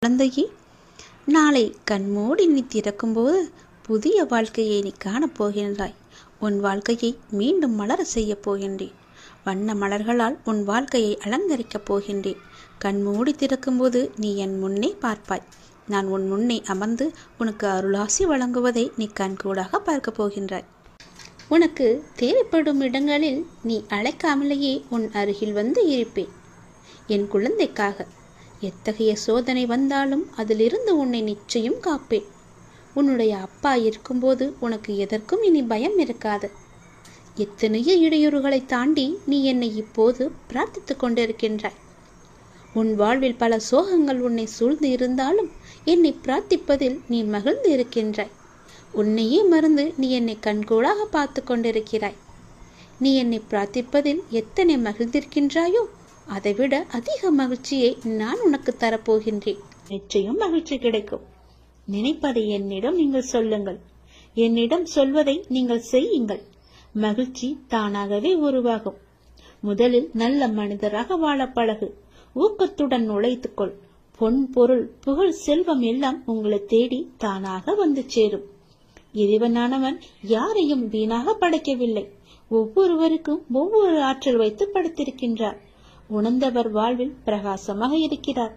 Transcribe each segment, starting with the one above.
குழந்தையே, நாளை கண்மூடி நீ திறக்கும்போது புதிய வாழ்க்கையை நீ காணப்போகின்றாய். உன் வாழ்க்கையை மீண்டும் மலர செய்யப் போகின்றேன். வண்ண மலர்களால் உன் வாழ்க்கையை அலங்கரிக்கப் போகின்றேன். கண்மூடி திறக்கும்போது நீ என் முன்னே பார்ப்பாய். நான் உன் முன்னே அமர்ந்து உனக்கு அருளாசி வழங்குவதை நீ கண்கூடாக பார்க்க போகின்றாய். உனக்கு தேவைப்படும் இடங்களில் நீ அழைக்காமலேயே உன் அருகில் வந்து இருப்பேன். என் குழந்தைக்காக எத்தகைய சோதனை வந்தாலும் அதிலிருந்து உன்னை நிச்சயம் காப்பேன். உன்னுடைய அப்பா இருக்கும்போது உனக்கு எதற்கும் இனி பயம் இருக்காது. எத்தனையோ இடையூறுகளை தாண்டி நீ என்னை இப்போது பிரார்த்தித்து கொண்டிருக்கின்றாய். உன் வாழ்வில் பல சோகங்கள் உன்னை சூழ்ந்து இருந்தாலும் என்னை பிரார்த்திப்பதில் நீ மகிழ்ந்து இருக்கின்றாய். உன்னையே மறந்து நீ என்னை கண்கூடாக பார்த்து கொண்டிருக்கிறாய். நீ என்னை பிரார்த்திப்பதில் எத்தனை மகிழ்ந்திருக்கின்றாயோ அதைவிட அதிக மகிழ்ச்சியை நான் உனக்கு தரப்போகின்றேன். நிச்சயம் மகிழ்ச்சி கிடைக்கும். நினைப்பதை என்னிடம் நீங்கள் சொல்லுங்கள். என்னிடம் சொல்வதை நீங்கள் செய்யுங்கள். மகிழ்ச்சி தானாகவே உருவாகும். முதலில் நல்ல மனிதராக வாழ பழகு. ஊக்கத்துடன் நுழைத்துக்கொள். பொன், பொருள், புகழ், செல்வம் எல்லாம் உங்களை தேடி தானாக வந்து சேரும். இறைவனானவன் யாரையும் வீணாக படைக்கவில்லை. ஒவ்வொருவருக்கும் ஒவ்வொரு ஆற்றல் வைத்து படைத்திருக்கின்றார். உணர்ந்தவர் வாழ்வில் பிரகாசமாக இருக்கிறார்.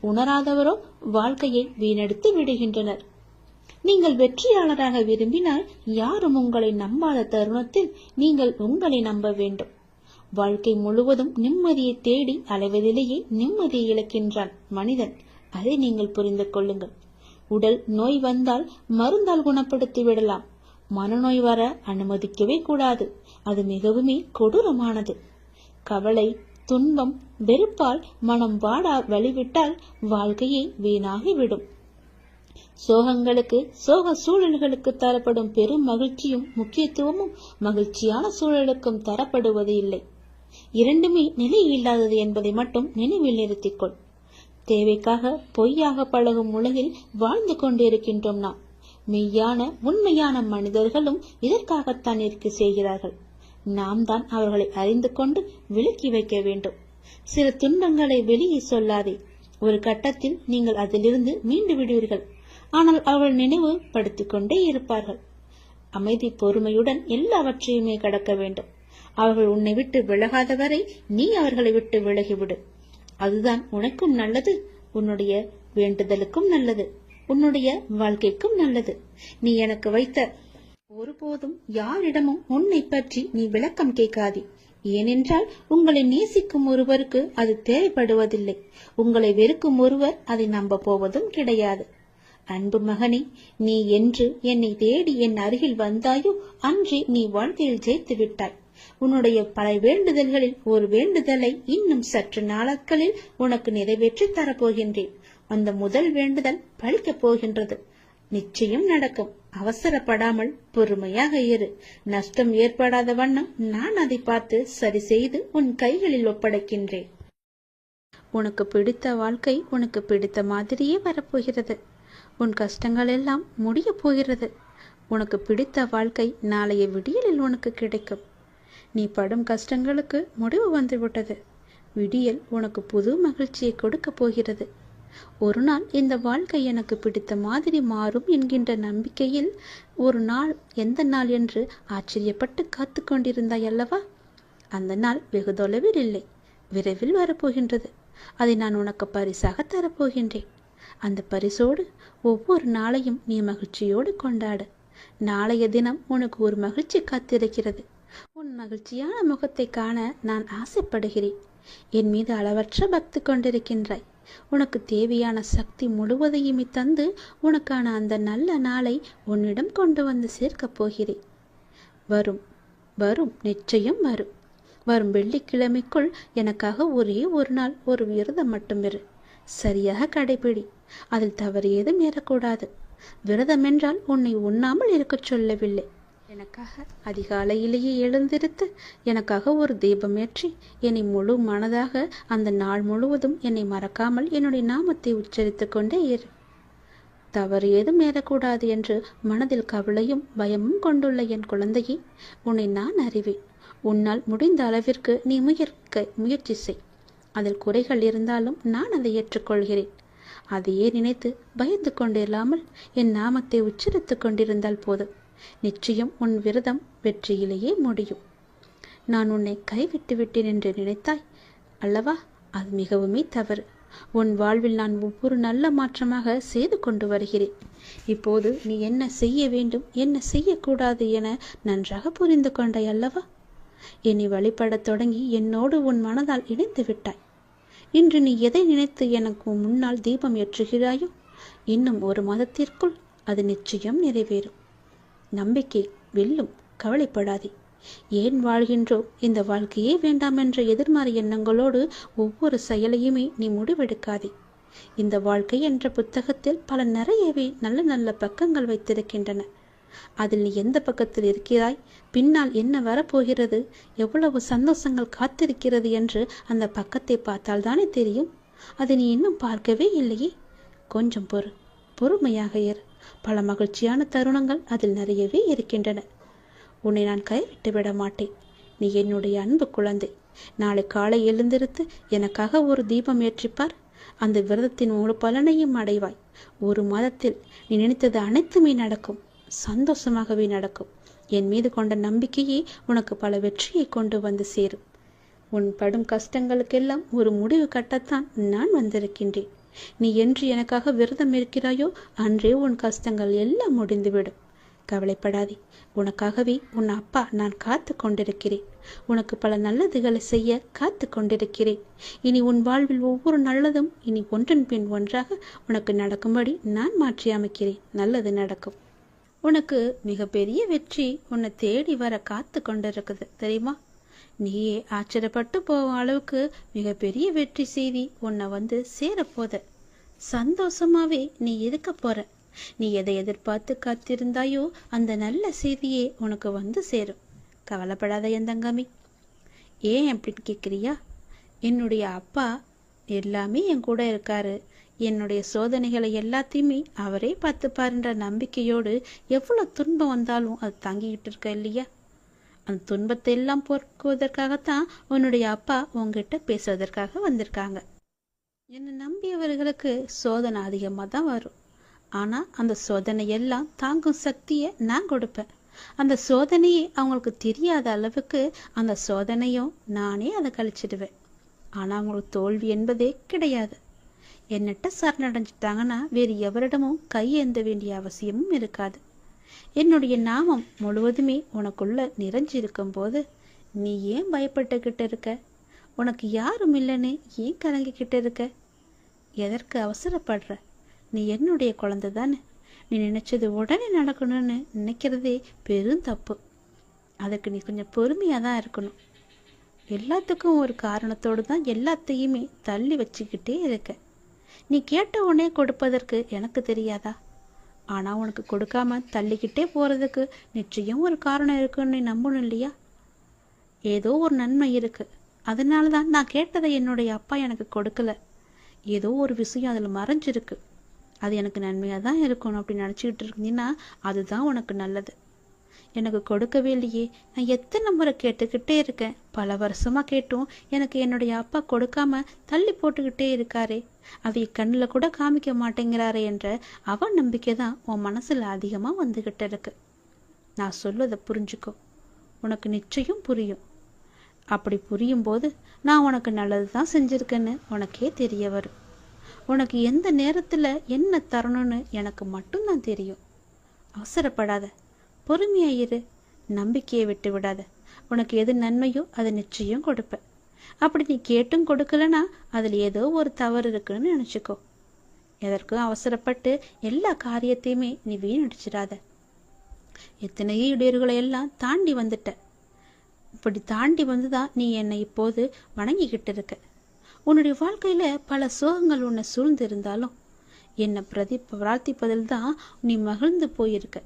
உணராதவரோ வாழ்க்கையை வீணெடுத்து விடுகின்றனர். நீங்கள் வெற்றியாளராக விரும்பினால் யாரும் உங்களை நம்பாத தருணத்தில் நீங்கள் உங்களை நம்ப வேண்டும். வாழ்க்கை முழுவதும் நிம்மதியை தேடி அலைவதிலேயே நிம்மதியை இழக்கின்றான் மனிதன். அதை நீங்கள் புரிந்து கொள்ளுங்கள். உடல் நோய் வந்தால் மருந்தால் குணப்படுத்தி விடலாம். மனநோய் வர அனுமதிக்கவே கூடாது. அது மிகவுமே கொடூரமானது. கவலை, துன்பம், வெறுப்பால் மனம் வாடா வழிவிட்டால் வாழ்க்கையை வீணாகிவிடும். சோகங்களுக்கு, சோக சூழல்களுக்கு தரப்படும் பெரும் மகிழ்ச்சியும் முக்கியத்துவமும் மகிழ்ச்சியான சூழலுக்கும் தரப்படுவது இல்லை. இரண்டுமே நிலை இல்லாதது என்பதை மட்டும் நினைவில் நிறுத்திக்கொள். தேவைக்காக பொய்யாக பழகும் உலகில் வாழ்ந்து கொண்டிருக்கின்றோம் நாம். மெய்யான உண்மையான மனிதர்களும் இதற்காகத்தான் இருக்க செய்கிறார்கள். நாம் தான் அவர்களை அறிந்து கொண்டு விலக்கி வைக்க வேண்டும். சில துன்பங்களை வெளியே சொல்லாதே. ஒரு கட்டத்தில் நீங்கள் அதிலிருந்து மீண்டு விடுவீர்கள். ஆனால் அவர்கள் நினைவு படுத்திக் கொண்டே இருப்பார்கள். அமைதி, பொறுமையுடன் எல்லாவற்றையுமே கடக்க வேண்டும். அவர்கள் உன்னை விட்டு விலகாத வரை நீ அவர்களை விட்டு விலகிவிடு. அதுதான் உனக்கும் நல்லது, உன்னுடைய வேண்டுதலுக்கும் நல்லது, உன்னுடைய வாழ்க்கைக்கும் நல்லது. நீ எனக்கு வைத்த ஒருபோதும் யாரிடமும் உன்னை பற்றி நீ விளக்கம் கேட்காதே. ஏனென்றால் உங்களை நேசிக்கும் ஒருவருக்கு அது தேவைப்படுவதில்லை. உங்களை வெறுக்கும் ஒருவர் அதை நம்ப போவதும் கிடையாது. அன்பு மகனே, நீ என்று என்னை தேடி என் அருகில் வந்தாயோ அன்றே நீ வாழ்க்கையில் ஜெயித்து விட்டாய். உன்னுடைய பல வேண்டுதல்களில் ஒரு வேண்டுதலை இன்னும் சற்று நாட்களில் உனக்கு நிறைவேற்றி தரப்போகின்றேன். அந்த முதல் வேண்டுதல் பலிக்கப் போகின்றது. நிச்சயம் நடக்கும். அவசரப்படாமல் பொறுமையாக இரு. நஷ்டம் ஏற்படாத வண்ணம் நான் அதை பார்த்து சரி செய்து உன் கைகளில் ஒப்படைக்கின்றேன். உனக்கு பிடித்த வாழ்க்கை உனக்கு பிடித்த மாதிரியே வரப்போகிறது. உன் கஷ்டங்கள் எல்லாம் முடிய போகிறது. உனக்கு பிடித்த வாழ்க்கை நாளைய விடியலில் உனக்கு கிடைக்கும். நீ படும் கஷ்டங்களுக்கு முடிவு வந்துவிட்டது. விடியல் உனக்கு புது மகிழ்ச்சியை கொடுக்க போகிறது. ஒரு நாள் இந்த வாழ்க்கை எனக்கு பிடித்த மாதிரி மாறும் என்கின்ற நம்பிக்கையில் ஒரு நாள், எந்த நாள் என்று ஆச்சரியப்பட்டு காத்து கொண்டிருந்தாய் அல்லவா? அந்த நாள் வெகு தொலைவில் இல்லை, விரைவில் வரப்போகின்றது. அதை நான் உனக்கு பரிசாக தரப்போகின்றேன். அந்த பரிசோடு ஒவ்வொரு நாளையும் நீ மகிழ்ச்சியோடு கொண்டாடு. நாளைய தினம் உனக்கு ஒரு மகிழ்ச்சி காத்திருக்கிறது. உன் மகிழ்ச்சியான முகத்தை காண நான் ஆசைப்படுகிறேன். என் மீது அளவற்ற பக்தி கொண்டிருக்கின்றாய். உனக்கு தேவையான சக்தி முழுவதையுமே தந்து உனக்கான அந்த நல்ல நாளை உன்னிடம் கொண்டு வந்து சேர்க்கப் போகிறேன். வரும் வரும் நிச்சயம் வரும். வரும் வெள்ளிக்கிழமைக்குள் எனக்காக ஒரே ஒரு நாள் ஒரு விரதம் மட்டும் இரு. சரியாக கடைபிடி. அதில் தவறு ஏதும் ஏறக்கூடாது. விரதம் என்றால் உன்னை உண்ணாமல் இருக்கச் சொல்லவில்லை. எனக்காக அதிகாலையிலேயே எழுந்திருத்து எனக்காக ஒரு தீபமேற்றி என்னை முழு மனதாக அந்த நாள் முழுவதும் என்னை மறக்காமல் என்னுடைய நாமத்தை உச்சரித்து கொண்டே இரு. தவறு ஏதும் ஏறக்கூடாது என்று மனதில் கவலையும் பயமும் கொண்டுள்ள என் குழந்தையை, உன்னை நான் அறிவேன். உன்னால் முடிந்த அளவிற்கு நீ முயற்சி செய். அதில் குறைகள் இருந்தாலும் நான் அதை ஏற்றுக்கொள்கிறேன். அதையே நினைத்து பயந்து கொண்டில்லாமல் என் நாமத்தை உச்சரித்து கொண்டிருந்தால் போதும். நிச்சயம் உன் விரதம் வெற்றியிலேயே முடியும். நான் உன்னை கைவிட்டு விட்டேன் என்று நினைத்தாய் அல்லவா? அது மிகவுமே தவறு. உன் வாழ்வில் நான் ஒவ்வொரு நல்ல மாற்றமாக செய்து கொண்டு வருகிறேன். இப்போது நீ என்ன செய்ய வேண்டும், என்ன செய்யக்கூடாது என நன்றாக புரிந்து கொண்டாய் அல்லவா? என்னை வழிபடத் தொடங்கி என்னோடு உன் மனதால் இணைந்து விட்டாய். இன்று நீ எதை நினைத்து எனக்கு முன்னால் தீபம் ஏற்றுகிறாயோ, இன்னும் ஒரு மாதத்திற்குள் அது நிச்சயம் நிறைவேறும். நம்பிக்கை வெல்லும், கவலைப்படாதே. ஏன் வாழ்கின்றோம், இந்த வாழ்க்கையே வேண்டாம் என்ற எதிர்மறை எண்ணங்களோடு ஒவ்வொரு செயலையுமே நீ முடிவெடுக்காதே. இந்த வாழ்க்கை என்ற புத்தகத்தில் பல நிறையவே நல்ல நல்ல பக்கங்கள் வைத்திருக்கின்றன. அதில் நீ எந்த பக்கத்தில் இருக்கிறாய், பின்னால் என்ன வரப்போகிறது, எவ்வளவு சந்தோஷங்கள் காத்திருக்கிறது என்று அந்த பக்கத்தை பார்த்தால் தானே தெரியும். அதை நீ இன்னும் பார்க்கவே இல்லையே. கொஞ்சம் பொறுமையாக இரு. பல மகிழ்ச்சியான தருணங்கள் அதில் நிறையவே இருக்கின்றன. உன்னை நான் கைவிட்டு விட மாட்டேன். நீ என்னுடைய அன்பு குழந்தை. நாளை காலை எழுந்திருத்து எனக்காக ஒரு தீபம் ஏற்றிப்பார். அந்த விரதத்தின் முழு பலனையும் அடைவாய். ஒரு மாதத்தில் நீ நினைத்தது அனைத்துமே நடக்கும். சந்தோஷமாகவே நடக்கும். என் மீது கொண்ட நம்பிக்கையே உனக்கு பல வெற்றியை கொண்டு வந்து சேரும். உன் படும் கஷ்டங்களுக்கெல்லாம் ஒரு முடிவு கட்டத்தான் நான் வந்திருக்கின்றேன். நீ என்று எனக்காக விரதம் இருக்கிறாயோ அன்றே உன் கஷ்டங்கள் எல்லாம் முடிந்துவிடும். கவலைப்படாதே. உனக்காகவே உன் அப்பா நான் காத்து கொண்டிருக்கிறேன். உனக்கு பல நல்லதுகளை செய்ய காத்து கொண்டிருக்கிறேன். இனி உன் வாழ்வில் ஒவ்வொரு நல்லதும் இனி ஒன்றன் பின் ஒன்றாக உனக்கு நடக்கும்படி நான் மாற்றி அமைக்கிறேன். நல்லது நடக்கும். உனக்கு மிகப்பெரிய வெற்றி உன்னை தேடி வர காத்து கொண்டிருக்குது தெரியுமா? நீயே ஆச்சரியப்பட்டு போகும் அளவுக்கு மிகப்பெரிய வெற்றி செய்தி உன்னை வந்து சேரப்போத. சந்தோஷமாவே நீ இருக்க போற. நீ எதை எதிர்பார்த்து காத்திருந்தாயோ அந்த நல்ல செய்தியே உனக்கு வந்து சேரும். கவலைப்படாத என் தங்கமி. ஏன் அப்படின்னு கேட்குறியா? என்னுடைய அப்பா எல்லாமே என் கூட இருக்காரு. என்னுடைய சோதனைகளை எல்லாத்தையுமே அவரே பார்த்துப்பாருன்ற நம்பிக்கையோடு எவ்வளோ துன்பம் வந்தாலும் அது தாங்கிக்கிட்டு இருக்க இல்லையா? அந்த துன்பத்தை எல்லாம் போக்குவதற்காகத்தான் உன்னுடைய அப்பா உங்ககிட்ட பேசுவதற்காக வந்திருக்காங்க. என்னை நம்பியவர்களுக்கு சோதனை அதிகமாக தான் வரும். ஆனால் அந்த சோதனை எல்லாம் தாங்கும் சக்தியை நான் கொடுப்பேன். அந்த சோதனையே அவங்களுக்கு தெரியாத அளவுக்கு அந்த சோதனையும் நானே அதை கழிச்சிடுவேன். ஆனால் அவங்களுக்கு தோல்வி என்பதே கிடையாது. என்னட்ட சரணடைஞ்சிட்டாங்கன்னா வேறு எவரிடமும் கையேந்த வேண்டிய அவசியமும் இருக்காது. என்னுடைய நாமம் முழுவதுமே உனக்குள்ள நிறைஞ்சிருக்கும் போது நீ ஏன் பயப்பட்டுக்கிட்டு இருக்க? உனக்கு யாரும் இல்லைன்னு ஏன் கலங்கிக்கிட்டு இருக்க? எதற்கு அவசரப்படுற? நீ என்னுடைய குழந்தை தானே. நீ நினைச்சது உடனே நடக்கணும்னு நினைக்கிறதே பெரும் தப்பு. அதுக்கு நீ கொஞ்சம் பொறுமையாக தான் இருக்கணும். எல்லாத்துக்கும் ஒரு காரணத்தோடு தான் எல்லாத்தையுமே தள்ளி வச்சுக்கிட்டே இருக்க. நீ கேட்ட உடனே கொடுப்பதற்கு எனக்கு தெரியாதா? ஆனால் உனக்கு கொடுக்காம தள்ளிக்கிட்டே போகிறதுக்கு நிச்சயம் ஒரு காரணம் இருக்குன்னு நீ நம்பணும் இல்லையா? ஏதோ ஒரு நன்மை இருக்கு. அதனால தான் நான் கேட்டதை என்னுடைய அப்பா எனக்கு கொடுக்கல. ஏதோ ஒரு விஷயம் அதில் மறைஞ்சிருக்கு. அது எனக்கு நன்மையாக தான் இருக்கணும் அப்படின்னு நினச்சிக்கிட்டு இருந்தீங்கன்னா அதுதான் உனக்கு நல்லது. எனக்கு கொடுக்கவே இல்லையே. நான் எத்தனை முறை கேட்டுக்கிட்டே இருக்கேன். பல வருஷமாக கேட்டும் எனக்கு என்னுடைய அப்பா கொடுக்காம தள்ளி போட்டுக்கிட்டே இருக்காரே, அதை கண்ணில் கூட காமிக்க மாட்டேங்கிறாரே என்ற அவன் நம்பிக்கை தான் உன் மனசில் அதிகமாக வந்துக்கிட்டு இருக்கு. நான் சொல்வதை புரிஞ்சுக்கோ. உனக்கு நிச்சயம் புரியும். அப்படி புரியும் போது நான் உனக்கு நல்லது தான் செஞ்சுருக்கேன்னு உனக்கே தெரிய வரும். உனக்கு எந்த நேரத்தில் என்ன தரணும்னு எனக்கு மட்டும்தான் தெரியும். அவசரப்படாத, பொறுமையாயிரு, நம்பிக்கையை விட்டு விடாத. உனக்கு எது நன்மையோ அதை நிச்சயம் கொடுப்பேன். அப்படி நீ கேட்டும் கொடுக்கலனா அதில் ஏதோ ஒரு தவறு இருக்குன்னு நினச்சிக்கோ. எதற்கும் அவசரப்பட்டு எல்லா காரியத்தையுமே நீ வீணடிச்சிடாத. எத்தனையோ இடையூறுகளை எல்லாம் தாண்டி வந்துட்ட. இப்படி தாண்டி வந்துதான் நீ என்னை இப்போது வணங்கிக்கிட்டு இருக்க. உன்னுடைய வாழ்க்கையில பல சோகங்கள் உன்னை சூழ்ந்து இருந்தாலும் என்னை பிரார்த்திப்பதில் தான் நீ மகிழ்ந்து போயிருக்க.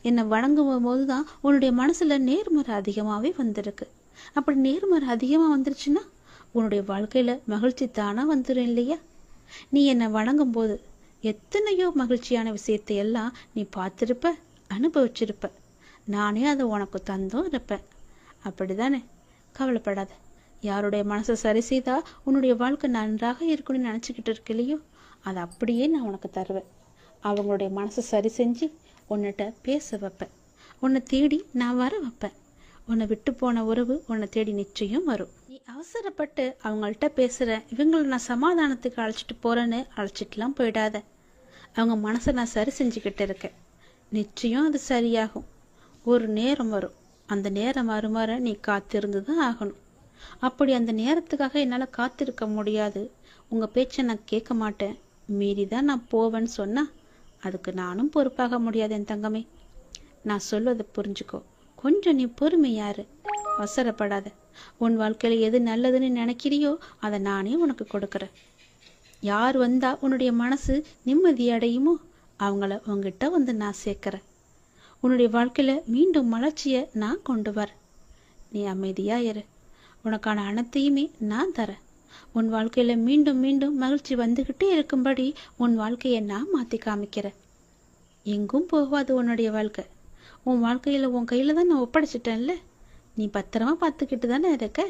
என்னை வணங்கும் போது தான் உன்னுடைய மனசுல நேர்மறை அதிகமாகவே வந்திருக்கு. அப்படி நேர்மறை அதிகமாக வந்துருச்சுன்னா உன்னுடைய வாழ்க்கையில மகிழ்ச்சி தானா வந்துடும் இல்லையா? நீ என்னை வணங்கும் போது எத்தனையோ மகிழ்ச்சியான விஷயத்தை எல்லாம் நீ பார்த்துருப்ப, அனுபவிச்சிருப்ப. நானே அதை உனக்கு தந்தும் இருப்பேன். அப்படிதானே? கவலைப்படாத. யாருடைய மனசை சரி செய்தா உன்னுடைய வாழ்க்கை நன்றாக இருக்குன்னு நினச்சிக்கிட்டு இருக்க இல்லையோ, அதை அப்படியே நான் உனக்கு தருவேன். அவங்களுடைய மனசை சரி செஞ்சு உன்னிட்ட பேச வைப்பேன். உன்னை தேடி நான் வர வைப்பேன். உன்னை விட்டு போன உறவு உன்னை தேடி நிச்சயம் வரும். நீ அவசரப்பட்டு அவங்கள்ட்ட பேசுகிற, இவங்களை நான் சமாதானத்துக்கு அழைச்சிட்டு போகிறேன்னு அழைச்சிட்டுலாம் போயிடாத. அவங்க மனசை நான் சரி செஞ்சுக்கிட்டு இருக்கேன். நிச்சயம் அது சரியாகும். ஒரு நேரம் வரும். அந்த நேரம் வருமாற நீ காத்திருந்து தான் ஆகணும். அப்படி அந்த நேரத்துக்காக என்னால் காத்திருக்க முடியாது, உங்கள் பேச்சை நான் கேட்க மாட்டேன், மீறி தான் நான் போவேன்னு சொன்னால் அதுக்கு நானும் பொறுப்பாக முடியாது என் தங்கமே. நான் சொல்வதை புரிஞ்சுக்கோ. கொஞ்சம் நீ பொறுமையாரு, அவசரப்படாத. உன் வாழ்க்கையில் எது நல்லதுன்னு நினைக்கிறியோ அதை நானே உனக்கு கொடுக்குறேன். யார் வந்தா உன்னுடைய மனசு நிம்மதி அடையுமோ அவங்கள உங்ககிட்ட வந்து நான் சேர்க்கிறேன். உன்னுடைய வாழ்க்கையில் மீண்டும் மலர்ச்சியை நான் கொண்டு வரேன். நீ அமைதியா இரு. உனக்கான அனைத்தையுமே நான் தரேன். உன் வாழ்க்கையில் மீண்டும் மீண்டும் மகிழ்ச்சி வந்துக்கிட்டே இருக்கும்படி உன் வாழ்க்கையை நான் மாற்றி காமிக்கிறேன். எங்கும் போகாது உன்னுடைய வாழ்க்கை. உன் வாழ்க்கையில் உன் கையில் தான் நான் ஒப்படைச்சிட்டேன்ல. நீ பத்திரமா பார்த்துக்கிட்டு தானே இருக்க.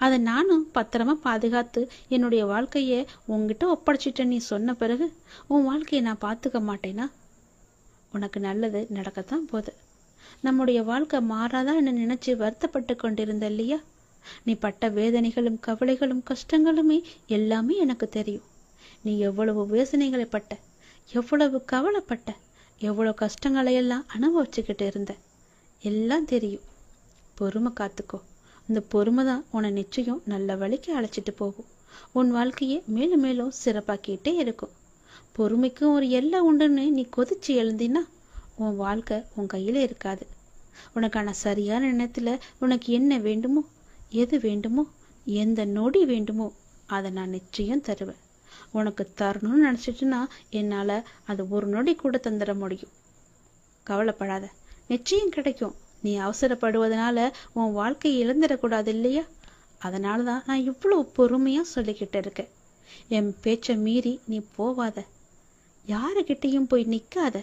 அதை நானும் பத்திரமா பாதுகாத்து என்னுடைய வாழ்க்கையை உங்ககிட்ட ஒப்படைச்சிட்டேன். நீ சொன்ன பிறகு உன் வாழ்க்கையை நான் பார்த்துக்க மாட்டேனா? உனக்கு நல்லது நடக்கத்தான் போகுது. நம்முடைய வாழ்க்கை மாறாதா என்ன நினைச்சு வருத்தப்பட்டு கொண்டிருந்த இல்லையா? நீ பட்ட வேதனைகளும் கவலைகளும் கஷ்டங்களுமே எல்லாமே எனக்கு தெரியும். நீ எவ்வளவு வேதனைகளை பட்ட, எவ்வளவு கவலைப்பட்ட, எவ்வளவு கஷ்டங்களையெல்லாம் அனுபவிச்சுக்கிட்டு இருந்த, எல்லாம் தெரியும். பொறுமை காத்துக்கோ. அந்த பொறுமை தான் உன்னை நிச்சயம் நல்ல வழிக்கு அழைச்சிட்டு போகும். உன் வாழ்க்கையை மேலும் மேலும் சிறப்பாக்கிட்டே இருக்கும். பொறுமைக்கும் ஒரு எல்லை உண்டுன்னு நீ கொதிச்சு எழுந்தினா உன் வாழ்க்கை உன் கையில் இருக்காது. உனக்கான சரியான எண்ணத்தில் உனக்கு என்ன வேண்டுமோ, எது வேண்டுமோ, எந்த நொடி வேண்டுமோ அதை நான் நிச்சயம் தருவேன். உனக்கு தரணும்னு நினச்சிட்டுனா என்னால் அது ஒரு நொடி கூட தந்துட முடியும். கவலைப்படாத, நிச்சயம் கிடைக்கும். நீ அவசரப்படுவதனால உன் வாழ்க்கையை இழந்துடக்கூடாது இல்லையா? அதனால தான் நான் இவ்வளோ பொறுமையாக சொல்லிக்கிட்டு இருக்கேன். என் பேச்சை மீறி நீ போவாத, யாருக்கிட்டையும் போய் நிற்காத.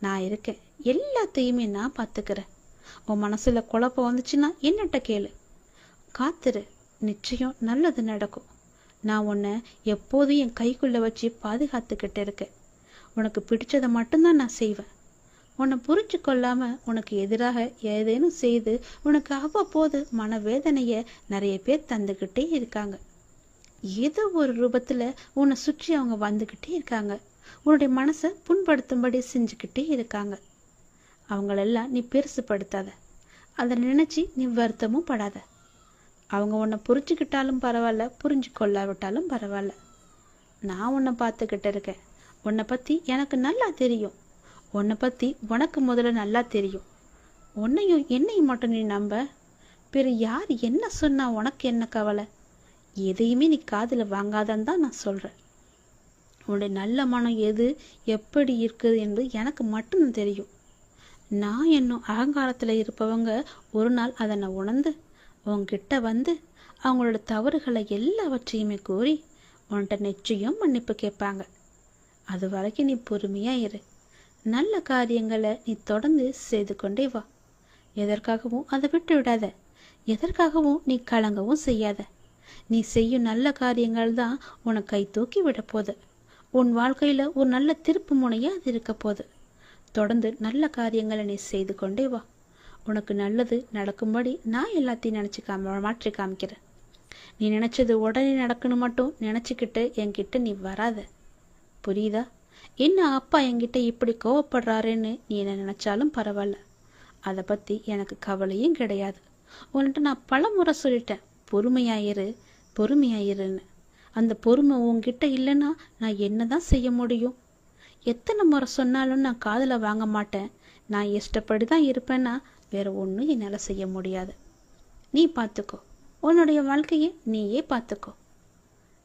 நான் இருக்கேன், எல்லாத்தையுமே நான் பார்த்துக்கிறேன். உன் மனசில் குழப்பம் வந்துச்சுன்னா என்னட்ட கேளு. காத்துரு, நிச்சயம் நல்லது நடக்கும். நான் உன்னை எப்போதும் என் கைக்குள்ளே வச்சு பாதுகாத்துக்கிட்டு இருக்கேன். உனக்கு பிடிச்சதை மட்டும்தான் நான் செய்வேன். உன்னை புரிஞ்சு கொள்ளாமல் உனக்கு எதிராக ஏதேனும் செய்து உனக்கு அவ்வப்போது மனவேதனையை நிறைய பேர் தந்துக்கிட்டே இருக்காங்க. ஏதோ ஒரு ரூபத்தில் உன்னை சுற்றி அவங்க வந்துக்கிட்டே இருக்காங்க. உன்னுடைய மனசை புண்படுத்தும்படி செஞ்சுக்கிட்டே இருக்காங்க. அவங்களெல்லாம் நீ பெருசுப்படுத்தாத. அதை நினச்சி நீ வருத்தமும் படாத. அவங்க உன்னை புரிஞ்சுக்கிட்டாலும் பரவாயில்ல, புரிஞ்சு கொள்ளாவிட்டாலும் பரவாயில்ல. நான் உன்னை பார்த்துக்கிட்டு இருக்கேன். உன்னை பற்றி எனக்கு நல்லா தெரியும். உன்னை பற்றி உனக்கு முதல்ல நல்லா தெரியும். உன்னையும் என்னையும் மட்டும் நீ நம்ப. பிற யார் என்ன சொன்னா உனக்கு என்ன கவலை? எதையுமே நீ காதில் வாங்காதன்னு தான் நான் சொல்கிறேன். உன்னுடைய நல்ல மனம் எது எப்படி இருக்குது என்று எனக்கு மட்டும் தெரியும். நான் என்னும் அகங்காரத்தில் இருப்பவங்க ஒரு நாள் அதை நான் உணர்ந்து உன்கிட்ட வந்து அவங்களோட தவறுகளை எல்லாவற்றையுமே கூறி உன்கிட்ட நிச்சயம் மன்னிப்பு கேட்பாங்க. அது வரைக்கும் நீ பொறுமையாக இரு. நல்ல காரியங்களை நீ தொடர்ந்து செய்து கொண்டே வா. எதற்காகவும் அதை விட்டு விடாத. எதற்காகவும் நீ கலங்கவும் செய்யாத. நீ செய்யும் நல்ல காரியங்கள் தான் உனக்கு கை தூக்கி விட போகுது. உன் வாழ்க்கையில் ஒரு நல்ல திருப்பு முனையாக அது இருக்க போகுது. தொடர்ந்து நல்ல காரியங்களை நீ செய்து கொண்டே வா. உனக்கு நல்லது நடக்கும்படி நான் எல்லாத்தையும் மாற்றி காமிக்கிறேன். நீ நினச்சது உடனே நடக்கணும் மட்டும் நினச்சிக்கிட்டு என்கிட்ட நீ வராத. புரியுதா? என்ன அப்பா என்கிட்ட இப்படி கோவப்படுறாருன்னு நீ என்ன நினச்சாலும் பரவாயில்ல. அதை பற்றி எனக்கு கவலையும் கிடையாது. உன்கிட்ட நான் பல முறை சொல்லிட்டேன், பொறுமையாயிரு பொறுமையாயிருன்னு. அந்த பொறுமை உன்கிட்ட இல்லைன்னா நான் என்ன தான் செய்ய முடியும்? எத்தனை முறை சொன்னாலும் நான் காதில் வாங்க மாட்டேன். நான் இஷ்டப்படி தான் இருப்பேன்னா வேற ஒன்றும் என்னால் செய்ய முடியாது. நீ பார்த்துக்கோ. உன்னுடைய வாழ்க்கையை நீயே பார்த்துக்கோ.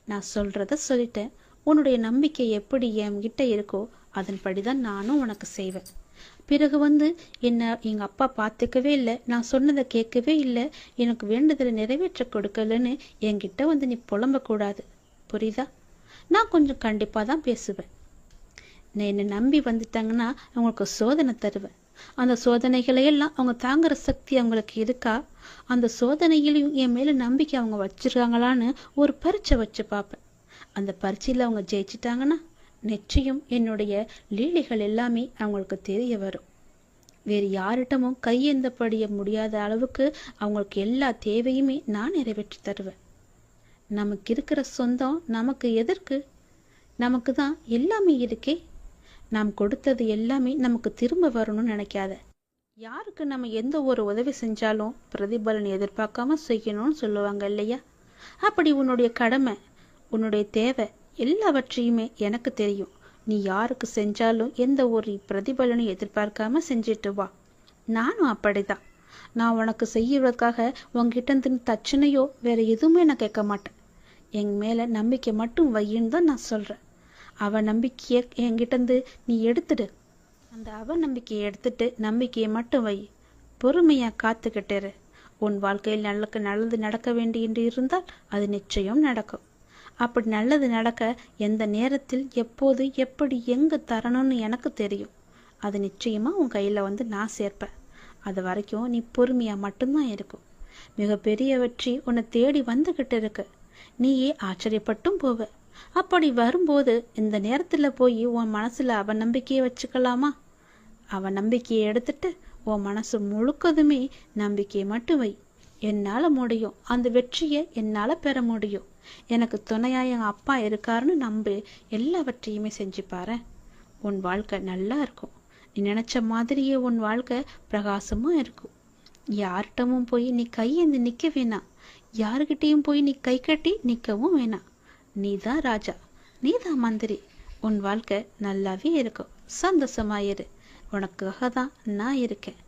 நான் சொல்கிறத சொல்லிட்டேன். உன்னுடைய நம்பிக்கை எப்படி என்கிட்ட இருக்கோ அதன்படி தான் நானும் உனக்கு செய்வேன். பிறகு வந்து என்ன எங்கள் அப்பா பார்த்துக்கவே இல்லை, நான் சொன்னதை கேட்கவே இல்லை, எனக்கு வேண்டுதலை நிறைவேற்ற கொடுக்கலன்னு என்கிட்ட வந்து நீ புலம்பக்கூடாது. புரியுதா? நான் கொஞ்சம் கண்டிப்பாக தான் பேசுவேன். நான் என்னை நம்பி வந்துட்டாங்கன்னா அவங்களுக்கு சோதனை தருவேன். அந்த சோதனைகளையெல்லாம் அவங்க தாங்குற சக்தி அவங்களுக்கு இருக்கா, அந்த சோதனையிலையும் என் மேலே நம்பிக்கை அவங்க வச்சுருக்காங்களான்னு ஒரு பரீட்சை வச்சு பார்ப்பேன். அந்த பரீட்சையில் அவங்க ஜெயிச்சிட்டாங்கன்னா நிச்சயம் என்னுடைய லீலைகள் எல்லாமே அவங்களுக்கு தெரிய வரும். வேறு யாரிடமும் கையேந்தப்படிய முடியாத அளவுக்கு அவங்களுக்கு எல்லா தேவையுமே நான் நிறைவேற்றி தருவேன். நமக்கு இருக்கிற சொந்தம் நமக்கு எதற்கு? நமக்கு தான் எல்லாமே இருக்கே. நாம் கொடுத்தது எல்லாமே நமக்கு திரும்ப வரணும்னு நினைக்காத. யாருக்கு நம்ம எந்த ஒரு உதவி செஞ்சாலும் பிரதிபலன் எதிர்பார்க்காம செய்யணும்னு சொல்லுவாங்க இல்லையா? அப்படி உன்னுடைய கடமை, உன்னுடைய தேவை எல்லாவற்றையுமே எனக்கு தெரியும். நீ யாருக்கு செஞ்சாலும் எந்த ஒரு பிரதிபலனும் எதிர்பார்க்காம செஞ்சுட்டு வா. நானும் அப்படிதான். நான் உனக்கு செய்யறதுக்காக உங்ககிட்ட இருந்து தட்சணையோ வேற எதுவுமே நான் கேட்க மாட்டேன். என் மேல நம்பிக்கை மட்டும் வையின்னு தான் நான் சொல்றேன். அவ நம்பிக்கையை என்கிட்ட இருந்து நீ எடுத்துடு. அந்த அவ நம்பிக்கையை எடுத்துட்டு நம்பிக்கையை மட்டும் வை. பொறுமையா காத்துக்கிட்டேரு. உன் வாழ்க்கையில் நல்லது நடக்க வேண்டி என்று இருந்தால் அது நிச்சயம் நடக்கும். அப்படி நல்லது நடக்க எந்த நேரத்தில் எப்போது எப்படி எங்க தரணும்னு எனக்கு தெரியும். அது நிச்சயமா உன் கையில வந்து நான் சேர்ப்பேன். அது வரைக்கும் நீ பொறுமையா மட்டும்தான் இருக்கும். மிகப்பெரிய வெற்றி உன்னை தேடி வந்துகிட்டு இருக்கு. நீயே ஆச்சரியப்பட்டும் போவ. அப்படி வரும்போது இந்த நேரத்துல போய் உன் மனசுல அவன் நம்பிக்கையை வச்சுக்கலாமா? அவன் நம்பிக்கையை எடுத்துட்டு உன் மனசு முழுக்கதுமே நம்பிக்கையை மட்டும் வை. என்னால முடியும். அந்த வெற்றியை என்னால பெற முடியும். எனக்கு துணையா என் அப்பா இருக்காருன்னு நம்பி எல்லாவற்றையுமே செஞ்சு பாரு. உன் வாழ்க்கை நல்லா இருக்கும். நீ நினைச்ச மாதிரியே உன் வாழ்க்கை பிரகாசமா இருக்கும். யார்கிட்டமும் போய் நீ கையேந்து நிக்க வேணாம். யாருகிட்டையும் போய் நீ கை கட்டி நிக்கவும் வேணாம். நீதான் ராஜா, நீதான் மந்திரி. உன் வாழ்க்கை நல்லாவே இருக்கும். சந்தோஷமாயிரு. உனக்காக தான் நான் இருக்கேன்.